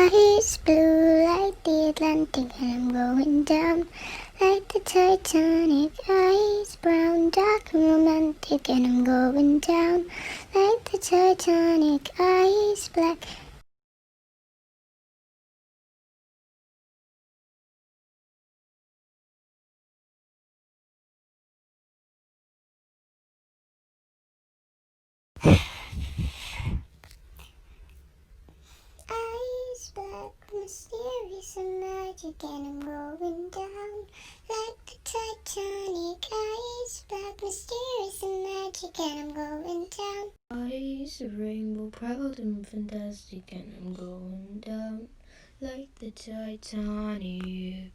eyes blue like the Atlantic, and I'm going down like the Titanic. Eyes brown, dark and romantic, and I'm going down like the Titanic. Eyes black. Eyes black, mysterious and magic, and I'm going down like the Titanic. Eyes black, mysterious and magic, and I'm going down. Eyes of rainbow, proud and fantastic, and I'm going down like the Titanic.